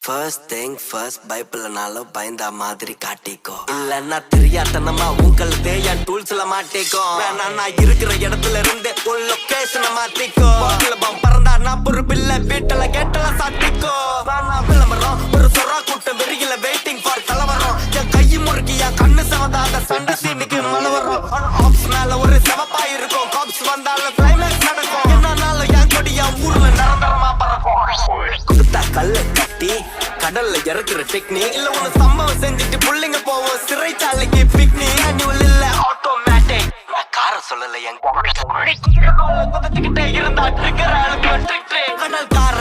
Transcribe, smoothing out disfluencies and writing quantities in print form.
First thing first பைபிள்னாலும் பயந்தா மாதிரி காட்டிக்கோ, இல்லன்னா தெரியாதனமா உங்களுக்கு என் டூல்ஸ்ல மாட்டிக்கோ. வேணா நான் இருக்கிற இடத்துல இருந்து உன் லொகேஷனை மாத்திக்கோ. பறந்தா நான் பொறுப்பில்ல வீட்டுல கேட்டல சாத்திக்கோ. வேணா விளம்பரம் ஒரு சொரா கூட்டம் வெறியில வெயிட்டிங் ஃபார் கலவரம். என் கை முறுக்கி என் கண்ணு சவதாத சண்டை சீனுக்கு மழை வரும். ஆப்ஸ் மேல ஒரு செவப்பா இருக்கும், காப்ஸ் வந்தாலும் கிளைமேக்ஸ் நடக்கும். என்னன்னாலும் என் கொடி என் ஊர்ல நிரந்தரமா பறக்கும். கொடுத்தா கல்லு கட்டி கடல்ல இறக்குற டெக்னிக் இல்ல, ஒண்ணு சம்பவம் செஞ்சுட்டு புள்ளிங்க போவோம் சிறைச்சாலைக்கு பிக்னிக். மேனுவல் இல்ல ஆட்டோமேட்டிக், நான் கார சொல்லல என் குதிச்சுக்கிட்டே இருந்தா ட்ரிக்கர் ஆளுக்கு கடல் கார